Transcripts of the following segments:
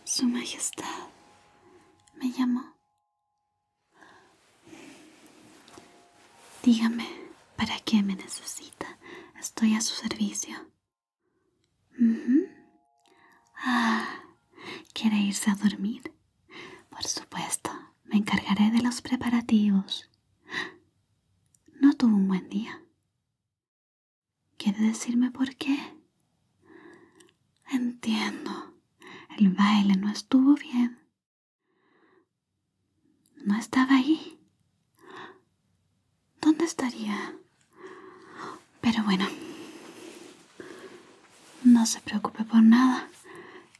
Su Majestad me llamó. Dígame, ¿para qué me necesita? Estoy a su servicio. ¿Quiere irse a dormir? Por supuesto, me encargaré de los preparativos. No tuvo un buen día. ¿Quiere decirme por qué? Entiendo. El baile no estuvo bien. No estaba ahí. ¿Dónde estaría? Pero bueno, no se preocupe por nada.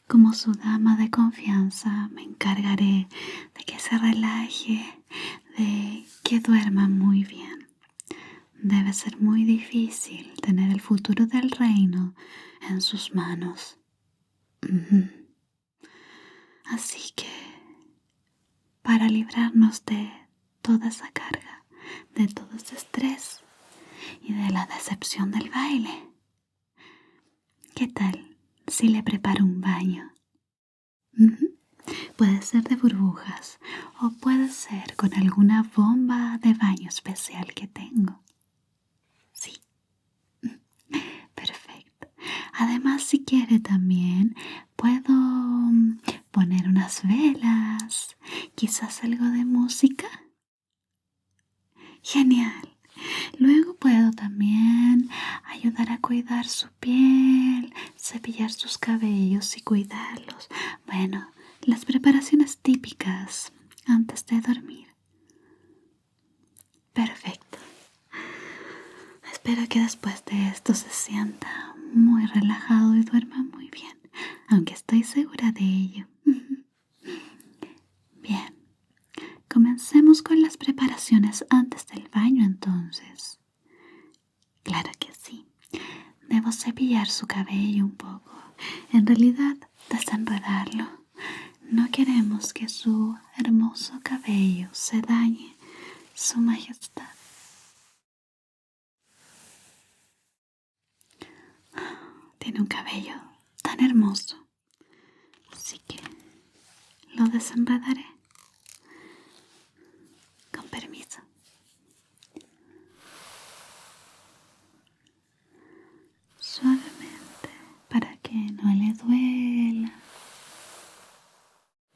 Como su dama de confianza, me encargaré de que se relaje, de que duerma muy bien. Debe ser muy difícil tener el futuro del reino en sus manos. Así que, para librarnos de toda esa carga, de todo ese estrés y de la decepción del baile, ¿qué tal si le preparo un baño? Puede ser de burbujas o puede ser con alguna bomba de baño especial que tengo. Sí, perfecto. Además, si quiere también, puedo poner unas velas, quizás algo de música. Genial. Luego puedo también ayudar a cuidar su piel, cepillar sus cabellos y cuidarlos. Bueno, las preparaciones típicas antes de dormir. Perfecto. Espero que después de esto se sienta muy relajado y duerma muy bien, aunque estoy segura de ello. Bien, comencemos con las preparaciones antes del baño entonces. Claro que sí. Debo cepillar su cabello un poco. En realidad, desenredarlo. No queremos que su hermoso cabello se dañe, Su Majestad. Tiene un cabello tan hermoso. Así que lo desenredaré. Con permiso. Suavemente, para que no le duela.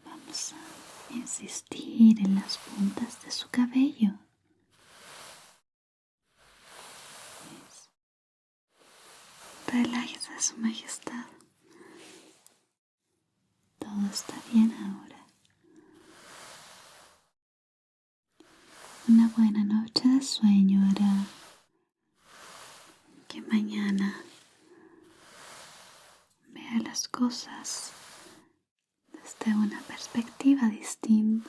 Vamos a insistir en las puntas de su cabello. Relájese, Su Majestad. Todo está bien ahora. Una buena noche de sueño hará que mañana vea las cosas desde una perspectiva distinta.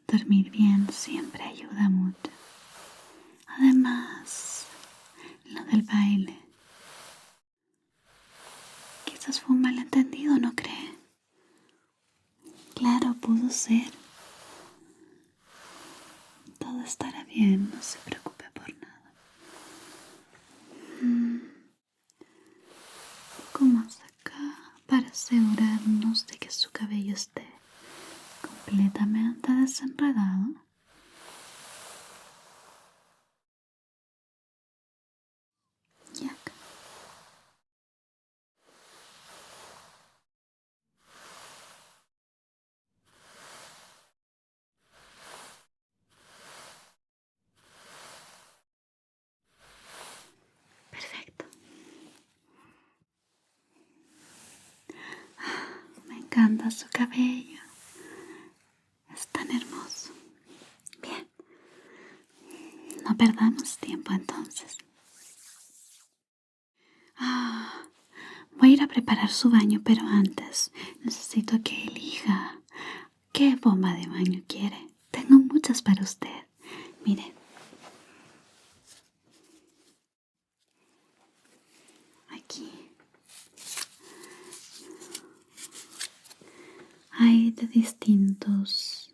Dormir bien siempre ayuda mucho. Además, lo del baile. Quizás fue un malentendido, ¿no cree? Claro, pudo ser. Todo estará bien, no se preocupe por nada. Un poco más acá para asegurarnos de que su cabello esté completamente desenredado. Y acá. Perfecto. Me encanta su cabello. Es tan hermoso. Bien. No perdamos tiempo entonces. Voy a ir a preparar su baño, pero antes necesito que elija qué bomba de baño quiere. Tengo muchas para usted. Mire. Aquí. Hay de distintos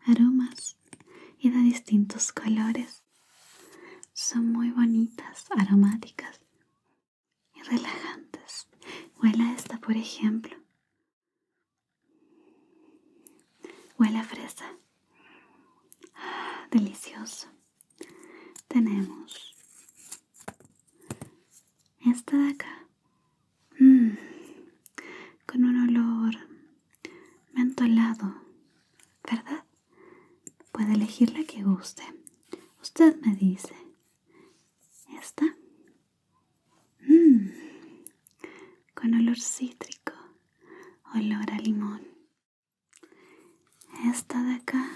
aromas y de distintos colores. Son muy bonitas, aromáticas y relajantes. por ejemplo. Huele a fresa. Delicioso. Tenemos esta de acá. Con un olor mentolado, ¿verdad? Puede elegir la que guste. Usted me dice. Esta. Con olor cítrico. Olor a limón. Esta de acá.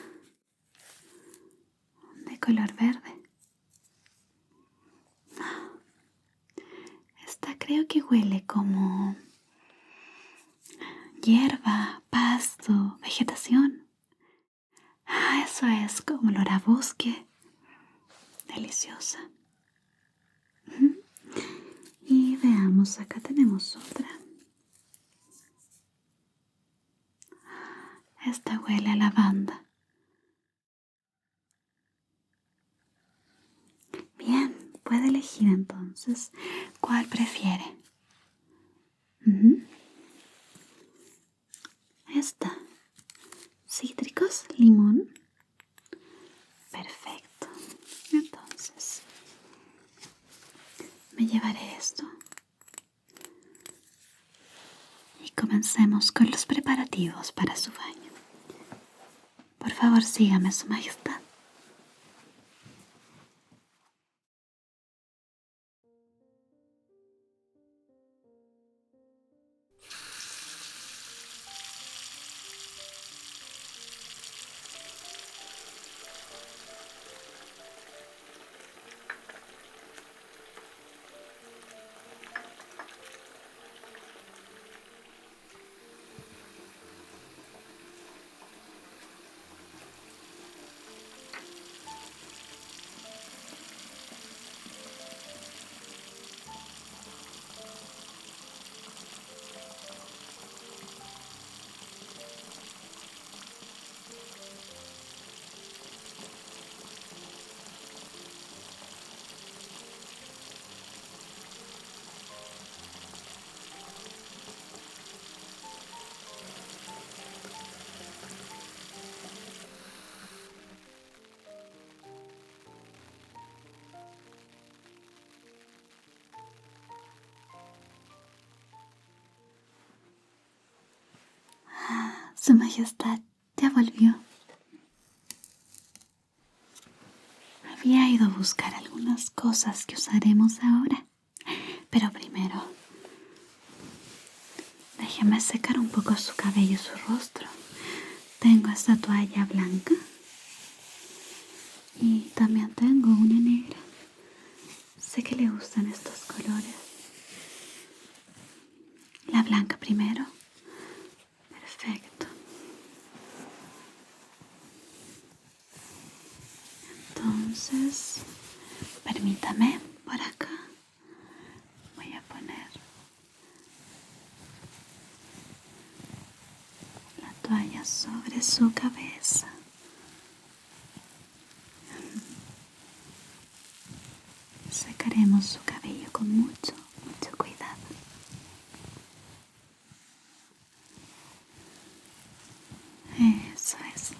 De color verde. Esta creo que huele como hierba, pasto, vegetación. Eso es como olor a bosque. Deliciosa. Y veamos, acá tenemos otra. Esta huele a lavanda. Bien, puede elegir entonces cuál prefiere. Esta. Cítricos, limón. Perfecto. Entonces, me llevaré esto. Y comencemos con los preparativos para su baño. Por favor, sígame, Su Majestad. Su Majestad ya volvió. Había ido a buscar algunas cosas que usaremos ahora. Pero primero, déjeme secar un poco su cabello y su rostro. Tengo esta toalla blanca. Y también tengo una negra. Sé que le gustan estos colores. La blanca primero. Perfecto. Entonces, permítame por acá. Voy a poner la toalla sobre su cabeza. Secaremos su cabello con mucho cuidado. Eso es.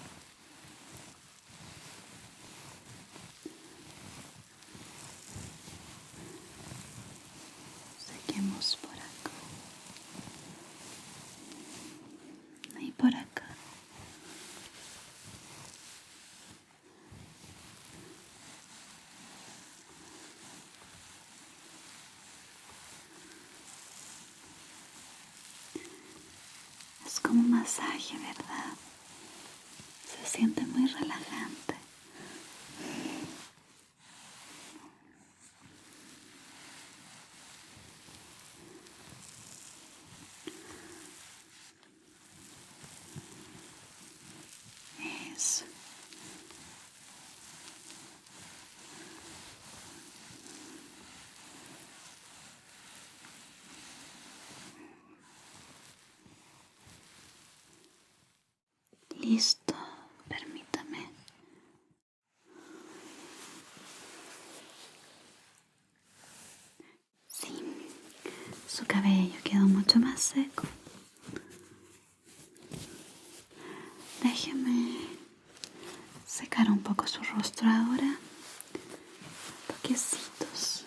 Sequemos por acá y por acá. Es como un masaje, ¿verdad? Se siente muy relajante. Eso. Listo, permítame. Su cabello quedó mucho más seco. Déjeme secar un poco su rostro ahora. Toquecitos.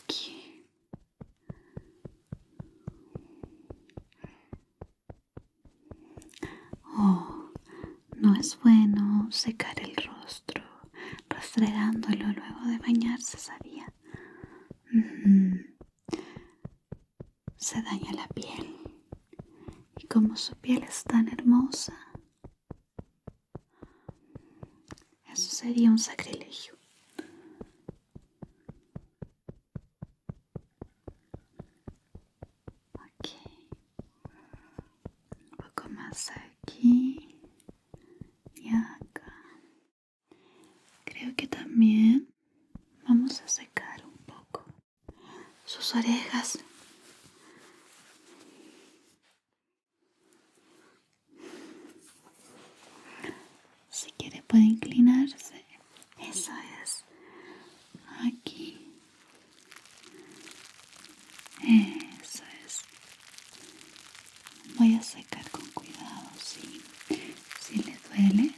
Aquí. Oh, no es bueno secar el rostro restregándolo luego de bañarse, ¿sabía? Se daña la piel. Y como su piel es tan hermosa, eso sería un sacrilegio. Ok. Un poco más aquí y acá. Creo que también vamos a secar un poco sus orejas. Si quiere puede inclinarse. Eso es. Aquí. Eso es. Voy a secar con cuidado, sí. Si le duele,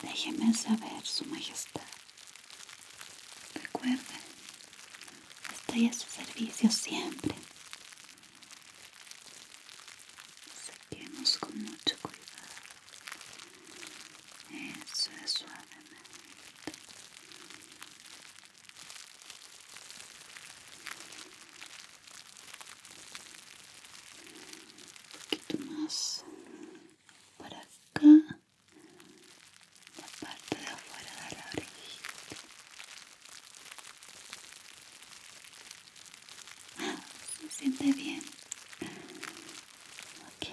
déjeme saber, Su Majestad. Recuerde, estoy a su servicio siempre. Sequemos con mucho cuidado. Eso es suavemente. Un poquito más por acá. La parte de afuera de la orejita. Se siente bien. Ok.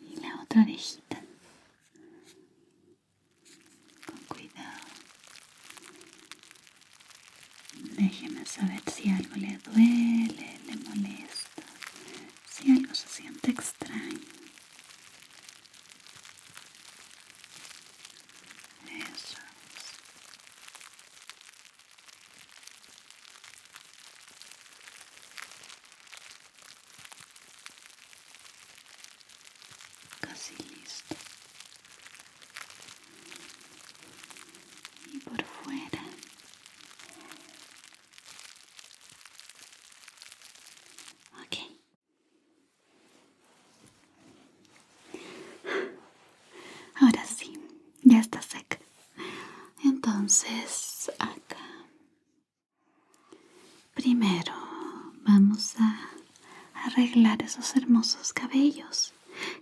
Y la otra orejita. Con cuidado. Déjeme saber si algo le duele, le molesta, si algo se siente extraño. Eso es. Casi listo. Y por fuera. Ok. Ahora sí, ya está seca. Entonces, acá. Primero vamos a arreglar esos hermosos cabellos.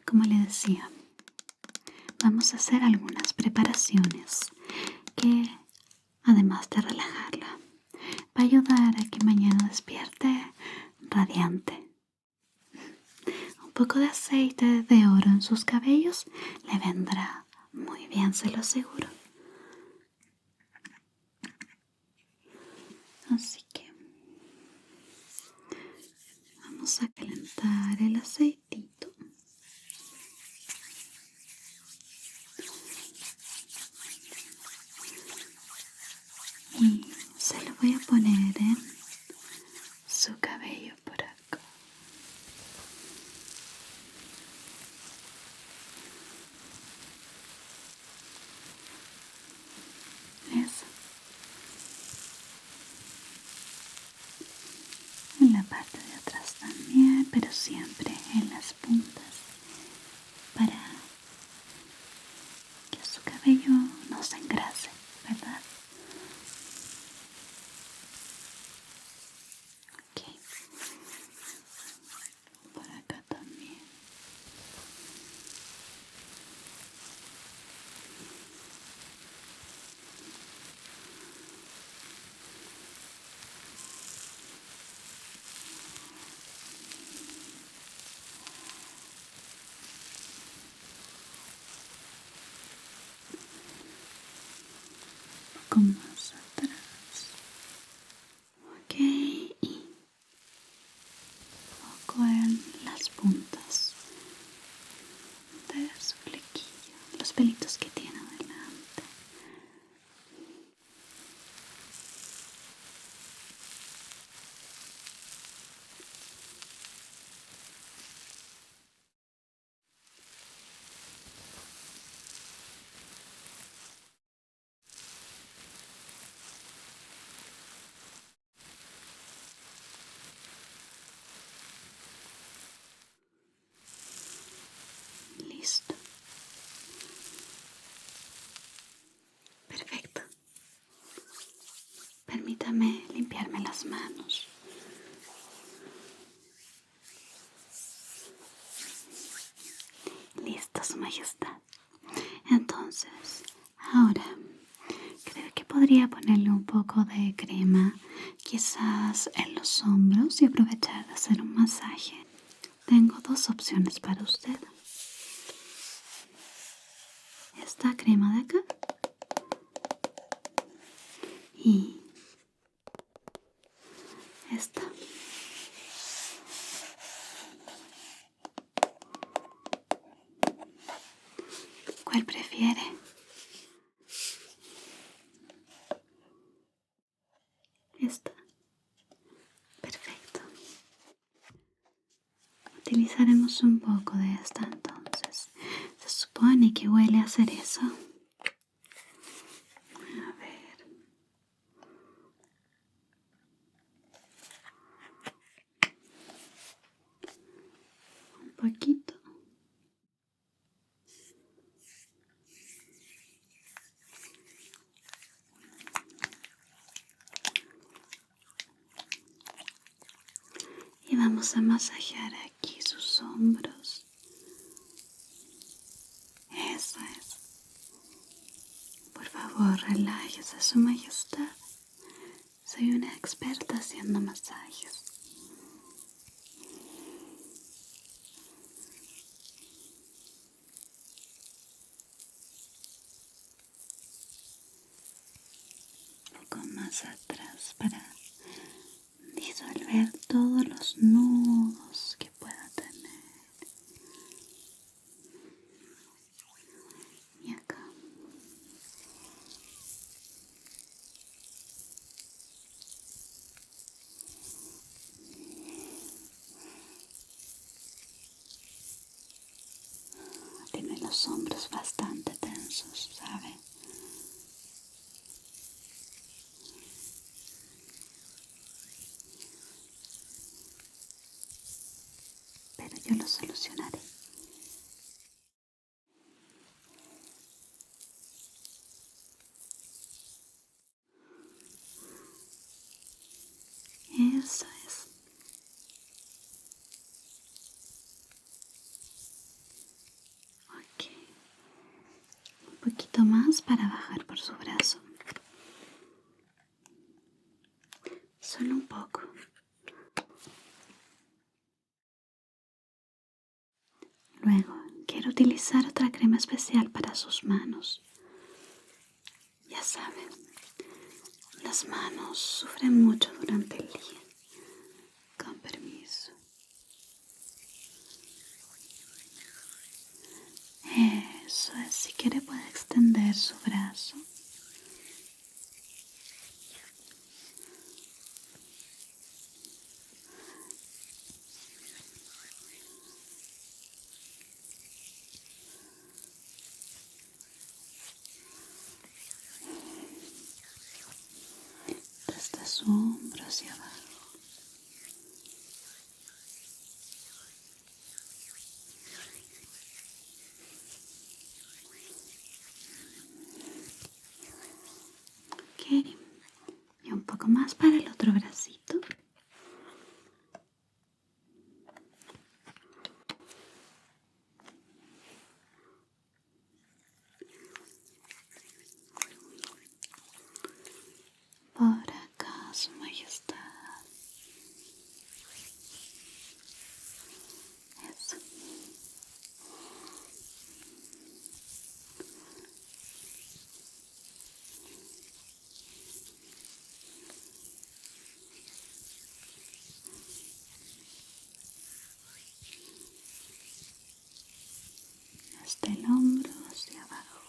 Como le decía, vamos a hacer algunas preparaciones que, además de relajarla, va a ayudar a que mañana despierte radiante. Un poco de aceite de oro en sus cabellos le vendrá muy bien, se lo aseguro. Así que vamos a calentar el aceitito. Y se lo voy a poner en su cabello por acá. Eso. En la parte de atrás también, pero siempre en las puntas para que su cabello no se engrase, ¿verdad? Ok. Por acá también. Un poco más atrás. Ok. Y un poco en las puntas de su flequillo, los pelitos que tiene adelante. permítame limpiarme las manos. Listo, Su Majestad. Entonces, ahora creo que podría ponerle un poco de crema, quizás en los hombros, y aprovechar de hacer un masaje. Tengo dos opciones para usted. Esta crema de acá y esta. ¿Cuál prefiere? Esta. Perfecto. Utilizaremos un poco de esta entonces. Se supone que huele a cerezo. A ver. Un poquito. Y vamos a masajear aquí sus hombros. Eso es. Por favor, relájese, Su Majestad. Soy una experta haciendo masajes. Un poco más atrás para disolver todos los nudos que pueda tener. Y acá. Tiene los hombros bastante tensos, ¿sabe? Pero yo lo solucionaré. Eso es. Ok. Un poquito más para bajar por su brazo. Solo un poco. Luego, quiero utilizar otra crema especial para sus manos. Ya saben, las manos sufren mucho durante el día. Con permiso. Eso es, si quiere puede extender su brazo. Desde su hombro hacia abajo. Ok, y un poco más para el otro bracito. Por acá, Su Majestad. Eso. Hasta el hombro hacia abajo.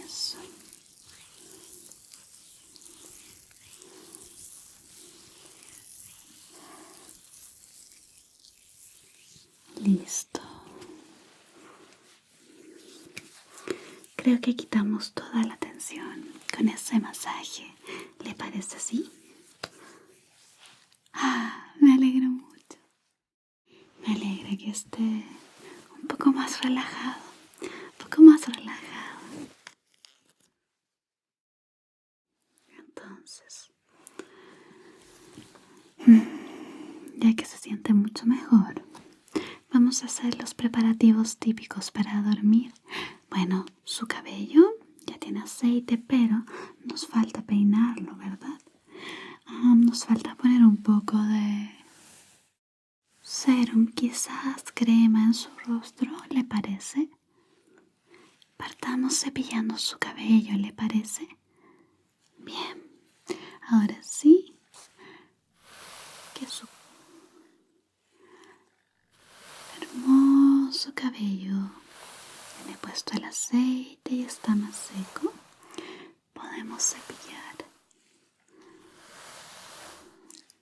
Eso. creo que quitamos toda la tensión con ese masaje. ¿Le parece así? Me alegro mucho. Me alegra que esté un poco más relajado. Un poco más relajado. Entonces, ya que se siente mucho mejor, vamos a hacer los preparativos típicos para dormir. Bueno, su cabello ya tiene aceite, pero nos falta peinarlo, ¿verdad? Nos falta poner un poco de serum, quizás crema en su rostro, ¿le parece? Partamos cepillando su cabello, ¿le parece? Bien, ahora sí, que su hermoso cabello tiene puesto el aceite y está más seco. Podemos cepillar.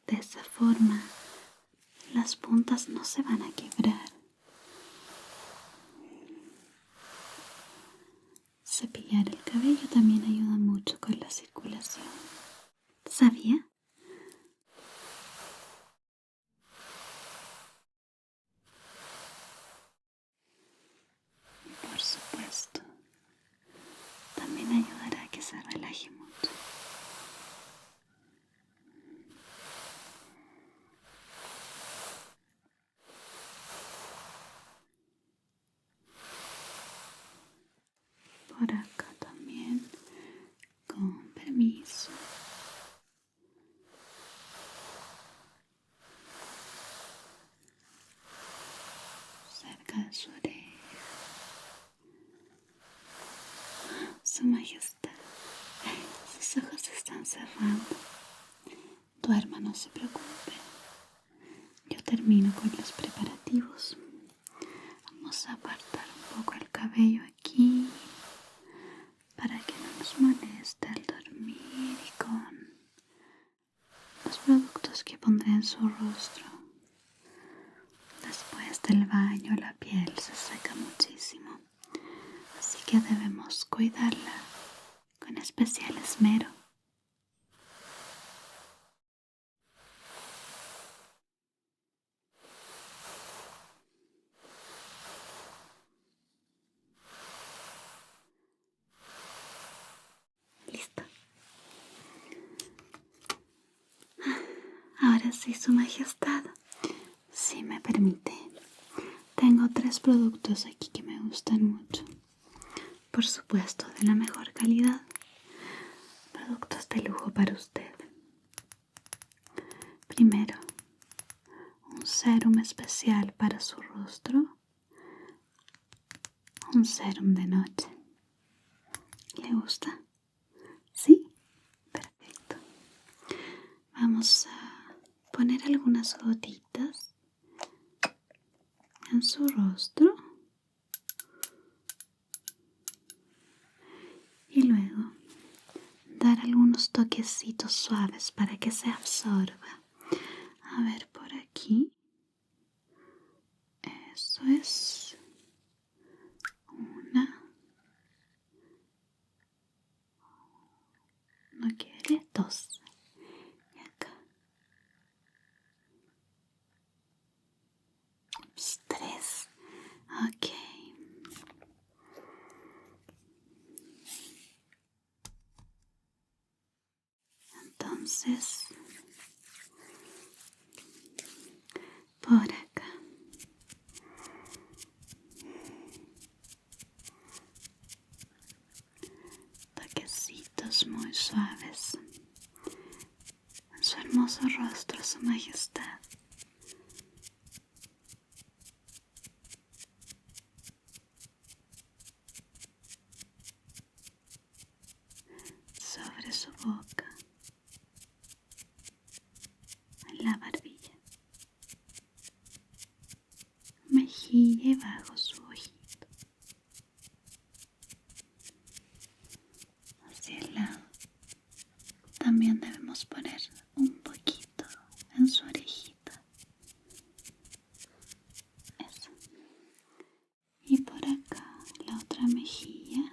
De esa forma, las puntas no se van a quebrar. Cepillar el cabello también ayuda mucho con la circulación. ¿Sabía? Por supuesto, también ayudará a que se relaje mucho. Por acá también, con permiso. Cerca de su oreja. Su Majestad, sus ojos se están cerrando. Duerma, no se preocupe. Yo termino con los preparativos. Vamos a apartar un poco el cabello aquí para que no nos moleste al dormir y con los productos que pondré en su rostro. Después del baño la piel se seca muchísimo, así que debemos cuidarla con especial esmero. Listo. Ahora sí, Su Majestad, si me permite, tengo 3 productos aquí que me gustan mucho. Por supuesto, de la mejor calidad. Productos de lujo para usted. Primero, un sérum especial para su rostro. Un sérum de noche. ¿Le gusta? ¿Sí? Perfecto. Vamos a poner algunas gotitas en su rostro. Y luego dar algunos toquecitos suaves para que se absorba. A ver, por aquí. Eso es. Una. No quiere. 2. Y acá. 3. Ok. Entonces, por acá. Toquecitos muy suaves en su hermoso rostro, Su Majestad. Sobre su boca, en la barbilla, mejilla y bajo su ojito, hacia el lado. También debemos poner un poquito en su orejita. Eso. Y por acá, la otra mejilla,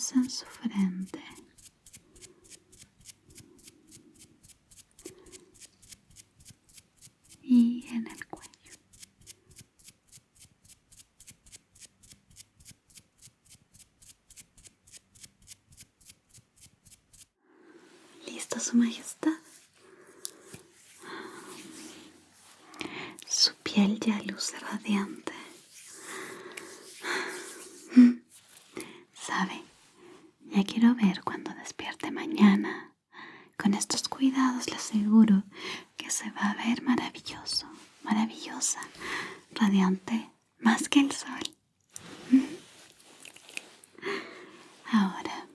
Empezamos en su frente. Y en el cuello. ¿Listo, Su Majestad? Su piel ya luce radiante. ¿Sabe? Ya quiero ver cuando despierte mañana. Con estos cuidados le aseguro que se va a ver maravilloso, maravillosa, radiante, más que el sol. Ahora,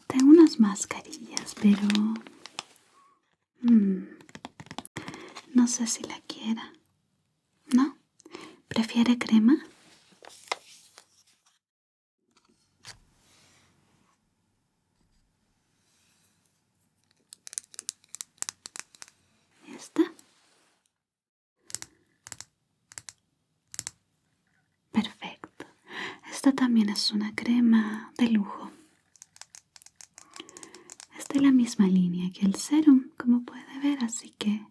tengo unas mascarillas, pero no sé si la quiera. ¿No? ¿Prefiere crema? ¿Esta? Perfecto. Esta también es una crema de lujo. Es de la misma línea que el serum, como puede ver, así que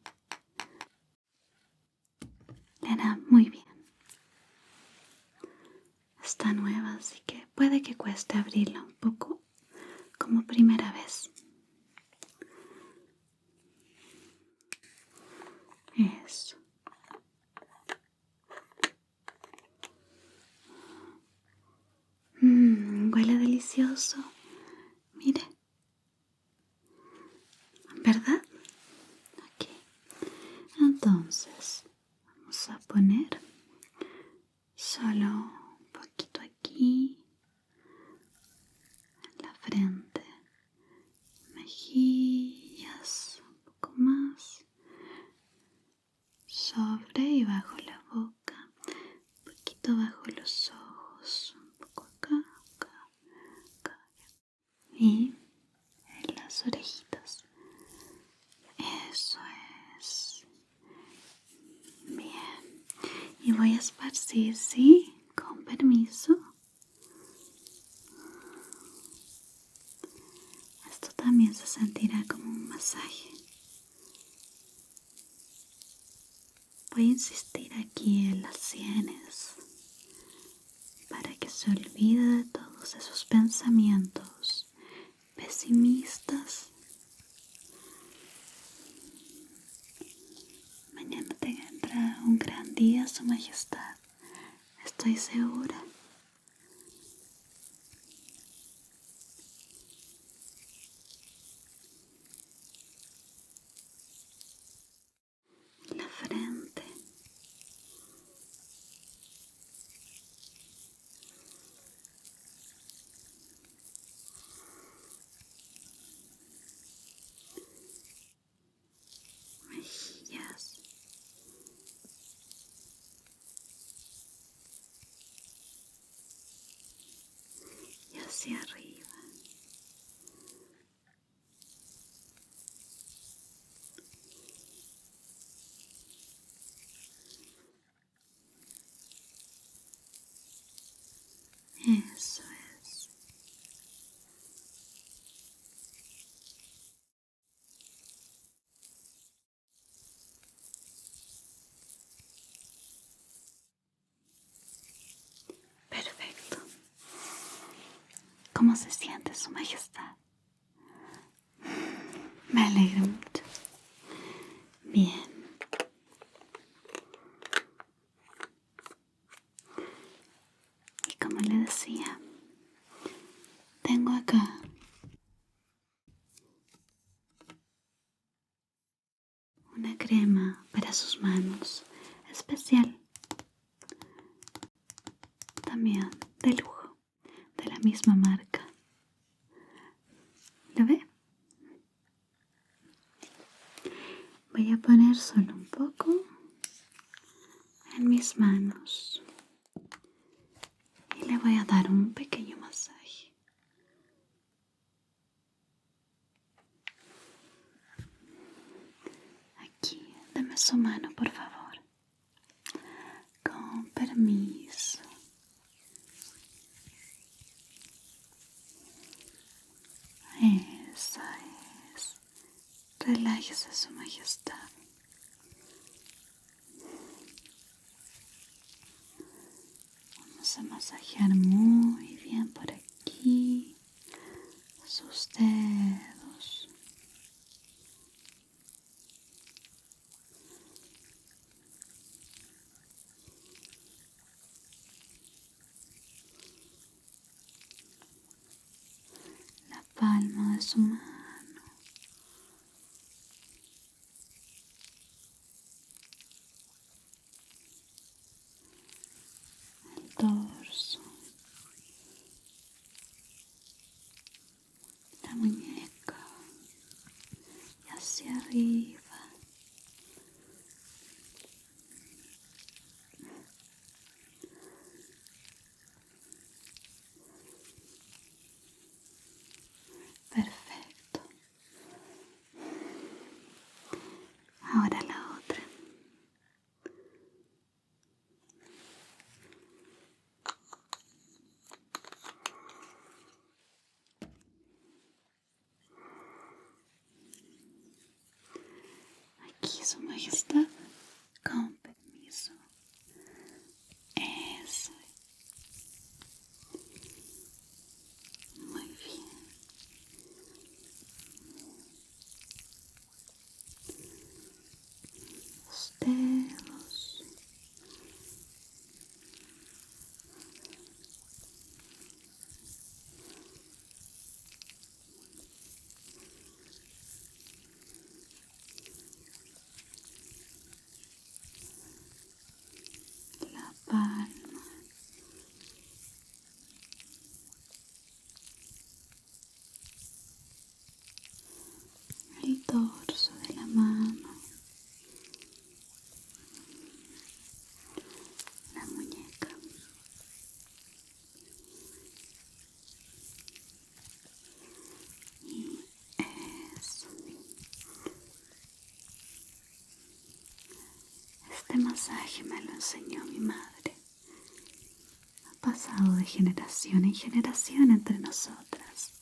le hará muy bien. Está nueva, así que puede que cueste abrirla un poco como primera vez. Eso. Huele delicioso. Mire. ¿Verdad? Ok. Entonces, vamos a poner solo un poquito aquí, en la frente, mejillas, un poco más, sobre y bajo la boca, un poquito bajo los ojos, un poco acá, acá, acá y en las orejitas. Eso es. Bien. Y voy a esparcir, ¿sí? Con permiso. Esto también se sentirá como un masaje. Voy a insistir aquí en las sienes para que se olvide de todos esos pensamientos pesimistas. Mañana tendrá un gran día, Su Majestad. Estoy segura. La frente. Mejillas. Y hacia arriba. Eso es. Perfecto. ¿Cómo se siente, Su Majestad? Me alegra mucho. Bien. Y como le decía, tengo acá una crema para sus manos especial. También de lujo, de la misma marca. ¿Lo ve? Voy a poner solo un poco en mis manos y le voy a dar un pequeño masaje. Aquí, dame su mano, por favor. Con permiso. Su Majestad. Vamos a masajear muy bien por aquí sus dedos. La palma de su mano. El dorso. La muñeca. Y hacia arriba. Perfecto. Ahora la otra. Aquí, Su Majestad, con permiso. Eso. Muy bien. Los dedos. La palma. El dorso de la mano. La muñeca. Y eso. Este masaje me lo enseñó mi madre. Ha pasado de generación en generación entre nosotras,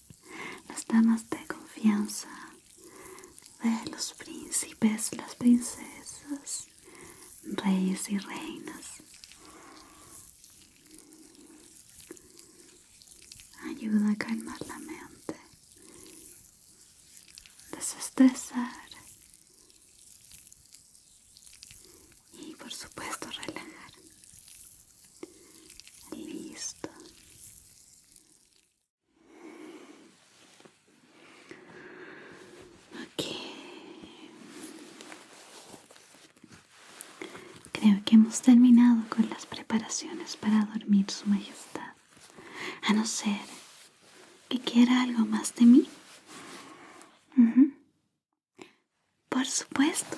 las damas de confianza de los príncipes, las princesas, reyes y reinas. Ayuda a calmar la mente, desestresar y por supuesto relajar. Listo. Ok. Creo que hemos terminado con las preparaciones para dormir, Su Majestad. A no ser que quiera algo más de mí. Por supuesto.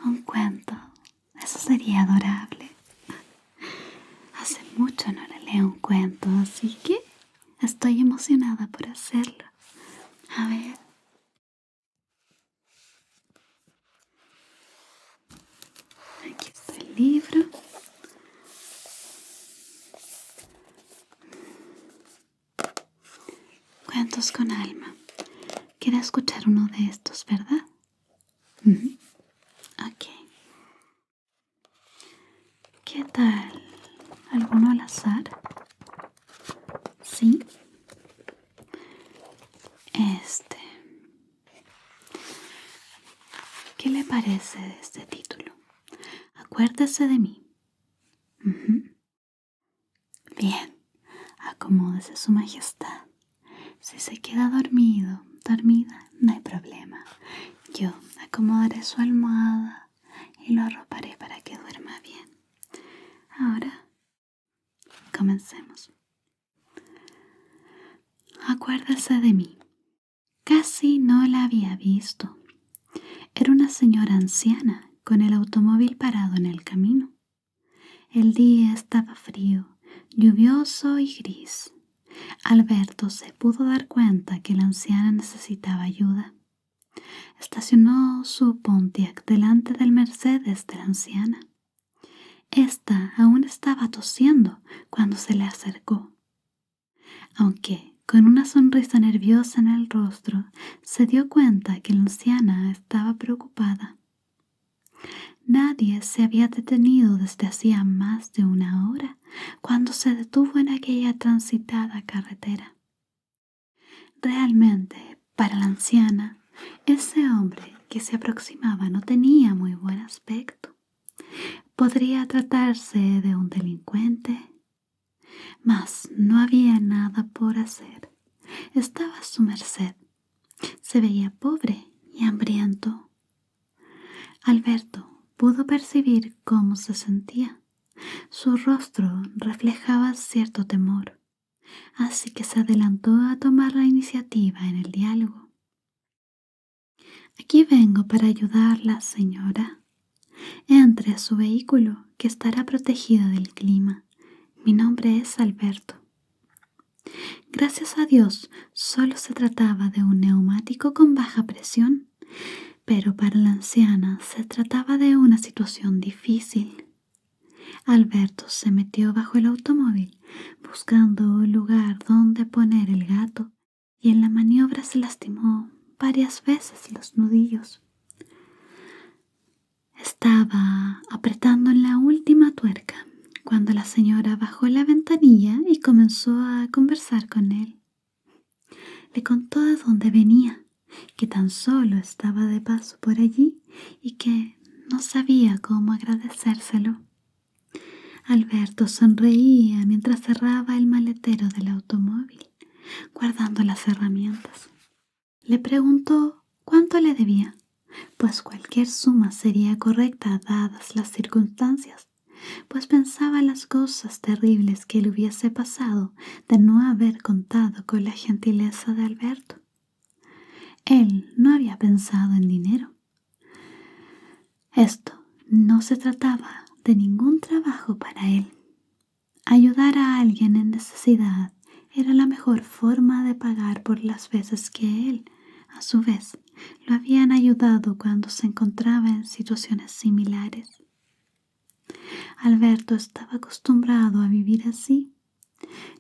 Un cuento. Eso sería adorable. Hace mucho no le leo un cuento, así que estoy emocionada por hacerlo. A ver. Aquí está el libro. Cuentos con alma. Quiere escuchar uno de estos, ¿verdad? Ok. ¿Qué tal? ¿Alguno al azar? ¿Sí? Este. ¿Qué le parece este título? Acuérdese de mí. Bien. Acomódese, Su Majestad. Si se queda dormido, dormida, no hay problema. Yo acomodaré su almohada y lo arroparé para que duerma bien. Ahora, comencemos. Acuérdese de mí. Casi no la había visto. Era una señora anciana con el automóvil parado en el camino. El día estaba frío, lluvioso y gris. Alberto se pudo dar cuenta que la anciana necesitaba ayuda. Estacionó su Pontiac delante del Mercedes de la anciana. Esta aún estaba tosiendo cuando se le acercó. Aunque con una sonrisa nerviosa en el rostro, se dio cuenta que la anciana estaba preocupada. Nadie se había detenido desde hacía más de una hora cuando se detuvo en aquella transitada carretera. Realmente, para la anciana, ese hombre que se aproximaba no tenía muy buen aspecto. Podría tratarse de un delincuente, mas no había nada por hacer. Estaba a su merced. Se veía pobre y hambriento. Alberto pudo percibir cómo se sentía. Su rostro reflejaba cierto temor, así que se adelantó a tomar la iniciativa en el diálogo. Aquí vengo para ayudarla, señora. Entre a su vehículo, que estará protegido del clima. Mi nombre es Alberto. Gracias a Dios, solo se trataba de un neumático con baja presión, pero para la anciana se trataba de una situación difícil. Alberto se metió bajo el automóvil, buscando un lugar donde poner el gato, y en la maniobra se lastimó varias veces los nudillos. Estaba apretando en la última tuerca cuando la señora bajó la ventanilla y comenzó a conversar con él. Le contó de dónde venía, que tan solo estaba de paso por allí y que no sabía cómo agradecérselo. Alberto sonreía mientras cerraba el maletero del automóvil, guardando las herramientas. Le preguntó cuánto le debía, pues cualquier suma sería correcta dadas las circunstancias, pues pensaba en las cosas terribles que le hubiese pasado de no haber contado con la gentileza de Alberto. Él no había pensado en dinero. Esto no se trataba de ningún trabajo para él. Ayudar a alguien en necesidad era la mejor forma de pagar por las veces que él, a su vez, lo habían ayudado cuando se encontraba en situaciones similares. Alberto estaba acostumbrado a vivir así.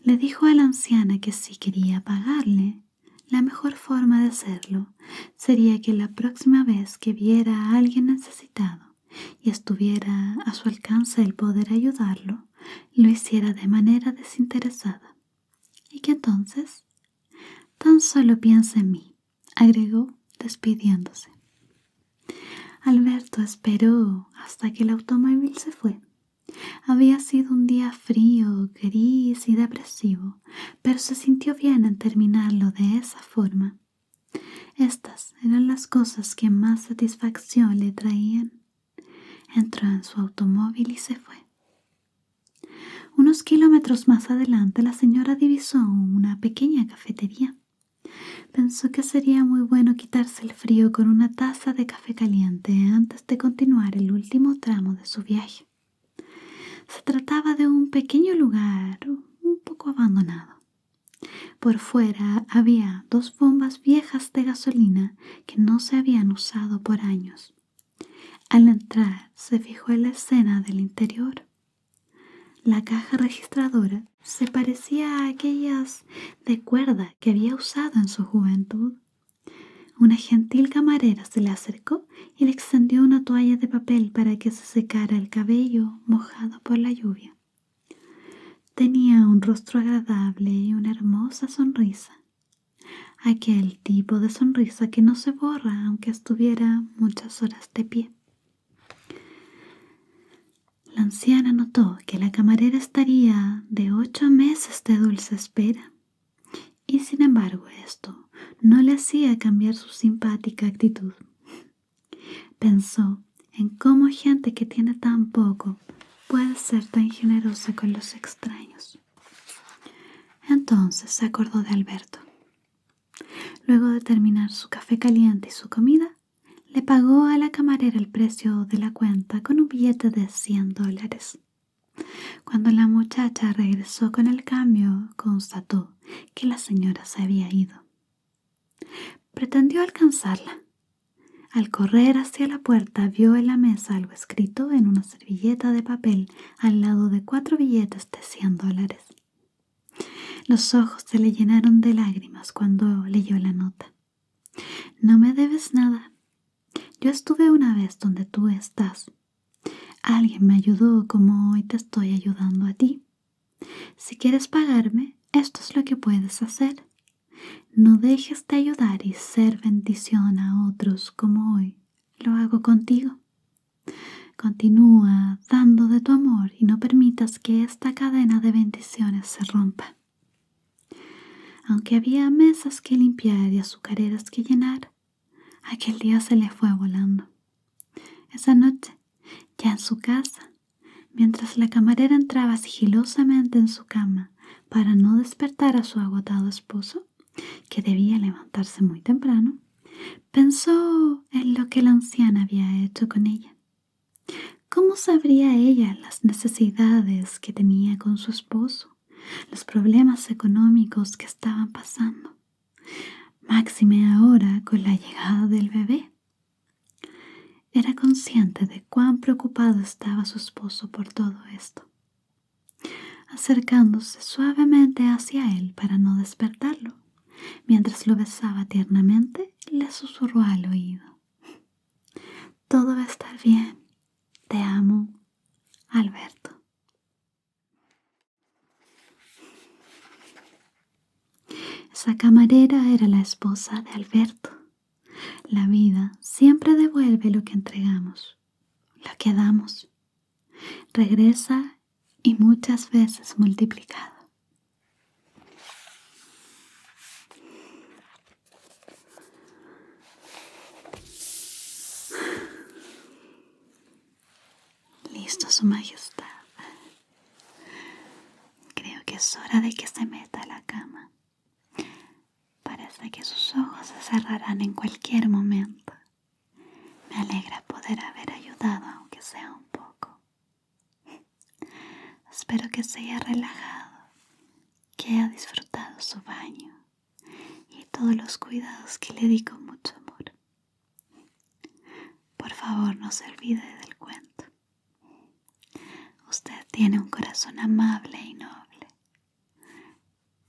Le dijo a la anciana que si quería pagarle, la mejor forma de hacerlo sería que la próxima vez que viera a alguien necesitado y estuviera a su alcance el poder ayudarlo, lo hiciera de manera desinteresada. Y que entonces tan solo piense en mí, agregó despidiéndose. Alberto esperó hasta que el automóvil se fue. Había sido un día frío, gris y depresivo, pero se sintió bien en terminarlo de esa forma. Estas eran las cosas que más satisfacción le traían. Entró en su automóvil y se fue. Unos kilómetros más adelante la señora divisó una pequeña cafetería. Pensó que sería muy bueno quitarse el frío con una taza de café caliente antes de continuar el último tramo de su viaje. Se trataba de un pequeño lugar un poco abandonado. Por fuera había 2 bombas viejas de gasolina que no se habían usado por años. Al entrar se fijó en la escena del interior. La caja registradora se parecía a aquellas de cuerda que había usado en su juventud. Una gentil camarera se le acercó y le extendió una toalla de papel para que se secara el cabello mojado por la lluvia. Tenía un rostro agradable y una hermosa sonrisa. Aquel tipo de sonrisa que no se borra aunque estuviera muchas horas de pie. La anciana notó que la camarera estaría de 8 meses de dulce espera, y sin embargo esto no le hacía cambiar su simpática actitud. Pensó en cómo gente que tiene tan poco puede ser tan generosa con los extraños. Entonces se acordó de Alberto. Luego de terminar su café caliente y su comida, le pagó a la camarera el precio de la cuenta con un billete de $100. Cuando la muchacha regresó con el cambio, constató que la señora se había ido. Pretendió alcanzarla. Al correr hacia la puerta vio en la mesa algo escrito en una servilleta de papel al lado de 4 billetes de $100. Los ojos se le llenaron de lágrimas cuando leyó la nota. No me debes nada. Yo estuve una vez donde tú estás. Alguien me ayudó como hoy te estoy ayudando a ti. Si quieres pagarme, esto es lo que puedes hacer. No dejes de ayudar y ser bendición a otros como hoy lo hago contigo. Continúa dando de tu amor y no permitas que esta cadena de bendiciones se rompa. Aunque había mesas que limpiar y azucareras que llenar, aquel día se le fue volando. Esa noche, ya en su casa, mientras la camarera entraba sigilosamente en su cama para no despertar a su agotado esposo, que debía levantarse muy temprano, pensó en lo que la anciana había hecho con ella. ¿Cómo sabría ella las necesidades que tenía con su esposo, los problemas económicos que estaban pasando? Máxime ahora con la llegada del bebé. Era consciente de cuán preocupado estaba su esposo por todo esto. Acercándose suavemente hacia él para no despertarlo, mientras lo besaba tiernamente, le susurró al oído: todo va a estar bien. Te amo, Alberto. Esa camarera era la esposa de Alberto. La vida siempre devuelve lo que entregamos, lo que damos. Regresa y muchas veces multiplicado. Listo, Su Majestad. Creo que es hora de que se meta a la cama. Parece que sus ojos se cerrarán en cualquier momento. Me alegra poder haber ayudado, aunque sea un poco. Espero que se haya relajado, que haya disfrutado su baño y todos los cuidados que le di con mucho amor. Por favor, no se olvide del cuento. Usted tiene un corazón amable y noble.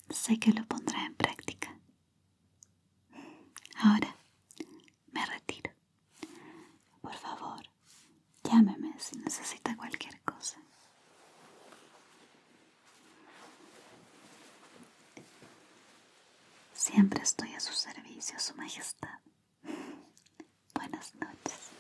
Sé que lo pondrá en práctica. Ahora me retiro. Por favor, llámeme si necesita cualquier cosa. Siempre estoy a su servicio, Su Majestad. Buenas noches.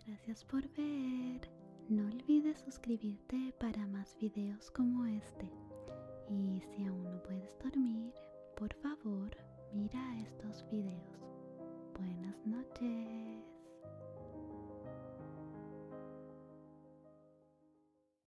Gracias por ver. No olvides suscribirte para más videos como este. Y si aún no puedes dormir, por favor, mira estos videos. Buenas noches.